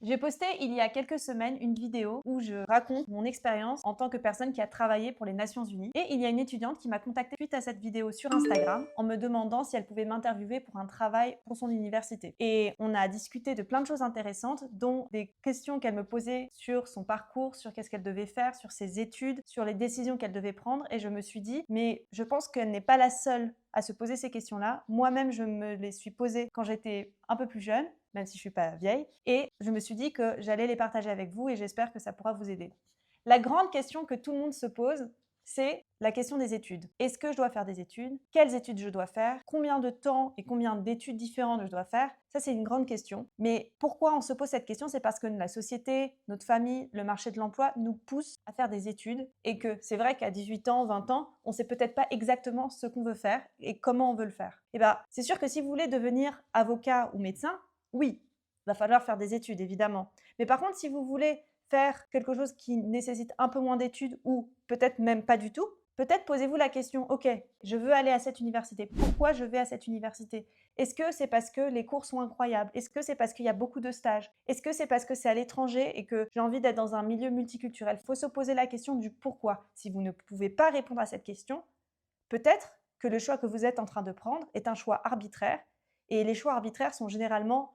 J'ai posté il y a quelques semaines une vidéo où je raconte mon expérience en tant que personne qui a travaillé pour les Nations Unies. Et il y a une étudiante qui m'a contactée suite à cette vidéo sur Instagram en me demandant si elle pouvait m'interviewer pour un travail pour son université. Et on a discuté de plein de choses intéressantes, dont des questions qu'elle me posait sur son parcours, sur qu'est-ce qu'elle devait faire, sur ses études, sur les décisions qu'elle devait prendre. Et je me suis dit, mais je pense qu'elle n'est pas la seule à se poser ces questions-là. Moi-même, je me les suis posées quand j'étais un peu plus jeune, même si je ne suis pas vieille, et je me suis dit que j'allais les partager avec vous et j'espère que ça pourra vous aider. La grande question que tout le monde se pose, c'est la question des études. Est-ce que je dois faire des études? Quelles études je dois faire? Combien de temps et combien d'études différentes je dois faire? Ça, c'est une grande question. Mais pourquoi on se pose cette question? C'est parce que la société, notre famille, le marché de l'emploi nous poussent à faire des études et que c'est vrai qu'à 18 ans, 20 ans, on ne sait peut-être pas exactement ce qu'on veut faire et comment on veut le faire. Et bien, c'est sûr que si vous voulez devenir avocat ou médecin, oui, il va falloir faire des études, évidemment. Mais par contre, si vous voulez faire quelque chose qui nécessite un peu moins d'études ou peut-être même pas du tout, peut-être posez-vous la question, ok, je veux aller à cette université. Pourquoi je vais à cette université? Est-ce que c'est parce que les cours sont incroyables? Est-ce que c'est parce qu'il y a beaucoup de stages? Est-ce que c'est parce que c'est à l'étranger et que j'ai envie d'être dans un milieu multiculturel? Il faut se poser la question du pourquoi. Si vous ne pouvez pas répondre à cette question, peut-être que le choix que vous êtes en train de prendre est un choix arbitraire et les choix arbitraires sont généralement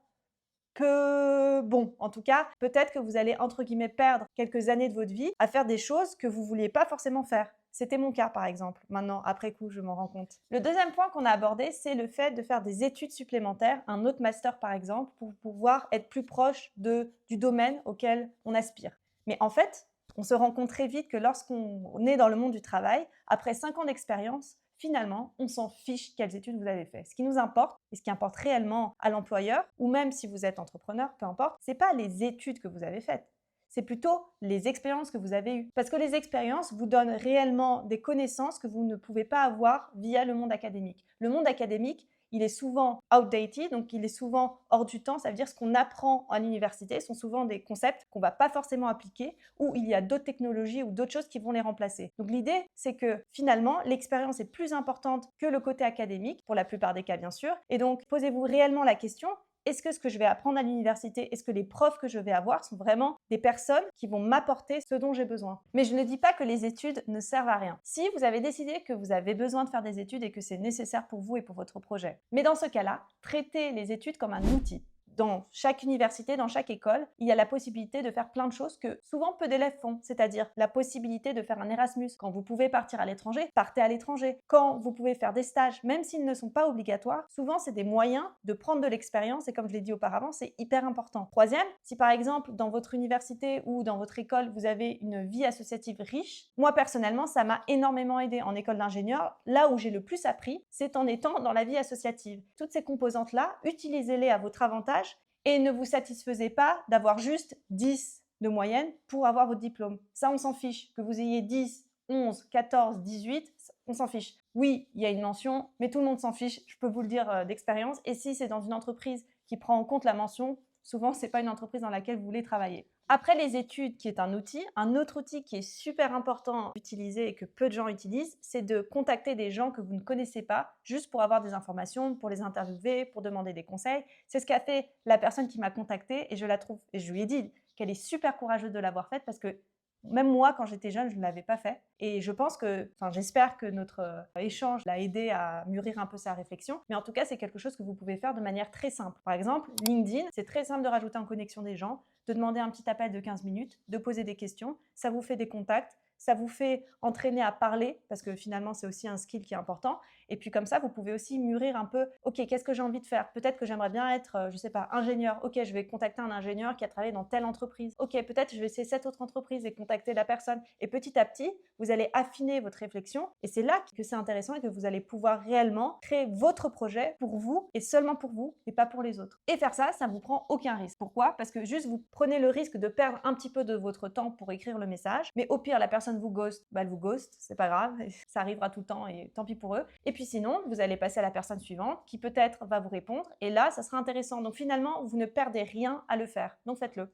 peu bon. En tout cas, peut-être que vous allez, entre guillemets, perdre quelques années de votre vie à faire des choses que vous ne vouliez pas forcément faire. C'était mon cas, par exemple. Maintenant, après coup, je m'en rends compte. Le deuxième point qu'on a abordé, c'est le fait de faire des études supplémentaires, un autre master, par exemple, pour pouvoir être plus proche du domaine auquel on aspire. Mais en fait, on se rend compte très vite que lorsqu'on est dans le monde du travail, après 5 ans d'expérience, finalement, on s'en fiche quelles études vous avez fait. Ce qui nous importe, et ce qui importe réellement à l'employeur, ou même si vous êtes entrepreneur, peu importe, ce n'est pas les études que vous avez faites. C'est plutôt les expériences que vous avez eues. Parce que les expériences vous donnent réellement des connaissances que vous ne pouvez pas avoir via le monde académique. Le monde académique, il est souvent outdated, donc il est souvent hors du temps. Ça veut dire ce qu'on apprend à l'université sont souvent des concepts qu'on ne va pas forcément appliquer ou il y a d'autres technologies ou d'autres choses qui vont les remplacer. Donc l'idée, c'est que finalement, l'expérience est plus importante que le côté académique, pour la plupart des cas bien sûr. Et donc, posez-vous réellement la question, est-ce que ce que je vais apprendre à l'université, est-ce que les profs que je vais avoir sont vraiment des personnes qui vont m'apporter ce dont j'ai besoin? Mais je ne dis pas que les études ne servent à rien. Si vous avez décidé que vous avez besoin de faire des études et que c'est nécessaire pour vous et pour votre projet. Mais dans ce cas-là, traitez les études comme un outil. Dans chaque université, dans chaque école, il y a la possibilité de faire plein de choses que souvent peu d'élèves font, c'est-à-dire la possibilité de faire un Erasmus. Quand vous pouvez partir à l'étranger, partez à l'étranger. Quand vous pouvez faire des stages, même s'ils ne sont pas obligatoires, souvent c'est des moyens de prendre de l'expérience et comme je l'ai dit auparavant, c'est hyper important. Troisième, si par exemple dans votre université ou dans votre école, vous avez une vie associative riche, moi personnellement, ça m'a énormément aidé en école d'ingénieur. Là où j'ai le plus appris, c'est en étant dans la vie associative. Toutes ces composantes-là, utilisez-les à votre avantage et ne vous satisfaisez pas d'avoir juste 10 de moyenne pour avoir votre diplôme. Ça, on s'en fiche. Que vous ayez 10, 11, 14, 18, on s'en fiche. Oui, il y a une mention, mais tout le monde s'en fiche, je peux vous le dire d'expérience. Et si c'est dans une entreprise qui prend en compte la mention, souvent, ce n'est pas une entreprise dans laquelle vous voulez travailler. Après les études, qui est un outil, un autre outil qui est super important d'utiliser et que peu de gens utilisent, c'est de contacter des gens que vous ne connaissez pas, juste pour avoir des informations, pour les interviewer, pour demander des conseils. C'est ce qu'a fait la personne qui m'a contactée et je la trouve, et je lui ai dit qu'elle est super courageuse de l'avoir faite parce que même moi, quand j'étais jeune, je ne l'avais pas fait. Et je pense que, j'espère que notre échange l'a aidé à mûrir un peu sa réflexion. Mais en tout cas, c'est quelque chose que vous pouvez faire de manière très simple. Par exemple, LinkedIn, c'est très simple de rajouter en connexion des gens, de demander un petit appel de 15 minutes, de poser des questions. Ça vous fait des contacts, ça vous fait entraîner à parler, parce que finalement, c'est aussi un skill qui est important. Et puis comme ça, vous pouvez aussi mûrir un peu, ok, qu'est-ce que j'ai envie de faire? Peut-être que j'aimerais bien être, je sais pas, ingénieur. Ok, je vais contacter un ingénieur qui a travaillé dans telle entreprise. Ok, peut-être je vais essayer cette autre entreprise et contacter la personne. Et petit à petit, vous allez affiner votre réflexion. Et c'est là que c'est intéressant et que vous allez pouvoir réellement créer votre projet pour vous et seulement pour vous et pas pour les autres. Et faire ça, ça ne vous prend aucun risque. Pourquoi? Parce que juste vous prenez le risque de perdre un petit peu de votre temps pour écrire le message. Mais au pire, la personne vous ghost, bah elle vous ghost, c'est pas grave, ça arrivera tout le temps et tant pis pour eux. Et puis sinon, vous allez passer à la personne suivante qui peut-être va vous répondre et là, ça sera intéressant. Donc finalement, vous ne perdez rien à le faire. Donc faites-le.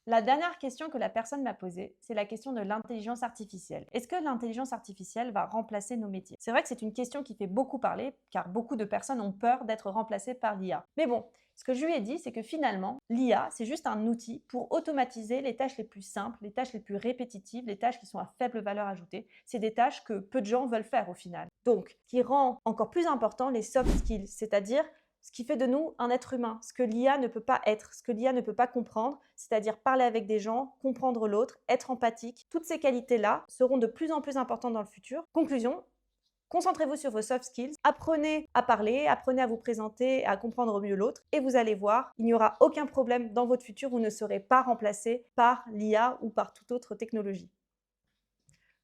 La dernière question que la personne m'a posée, c'est la question de l'intelligence artificielle. Est-ce que l'intelligence artificielle va remplacer nos métiers? C'est vrai que c'est une question qui fait beaucoup parler, car beaucoup de personnes ont peur d'être remplacées par l'IA. Mais bon, Ce que je lui ai dit, c'est que finalement, l'IA, c'est juste un outil pour automatiser les tâches les plus simples, les tâches les plus répétitives, les tâches qui sont à faible valeur ajoutée. C'est des tâches que peu de gens veulent faire au final. Donc, qui rend encore plus important les soft skills, c'est-à-dire ce qui fait de nous un être humain, ce que l'IA ne peut pas être, ce que l'IA ne peut pas comprendre, c'est-à-dire parler avec des gens, comprendre l'autre, être empathique. Toutes ces qualités-là seront de plus en plus importantes dans le futur. Conclusion, concentrez-vous sur vos soft skills, apprenez à parler, apprenez à vous présenter, à comprendre mieux l'autre et vous allez voir, il n'y aura aucun problème dans votre futur, vous ne serez pas remplacé par l'IA ou par toute autre technologie.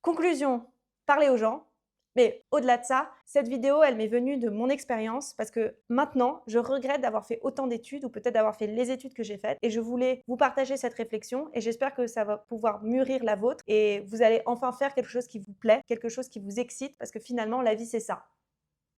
Conclusion, parlez aux gens. Mais au-delà de ça, cette vidéo, elle m'est venue de mon expérience parce que maintenant, je regrette d'avoir fait autant d'études ou peut-être d'avoir fait les études que j'ai faites et je voulais vous partager cette réflexion et j'espère que ça va pouvoir mûrir la vôtre et vous allez enfin faire quelque chose qui vous plaît, quelque chose qui vous excite parce que finalement, la vie, c'est ça.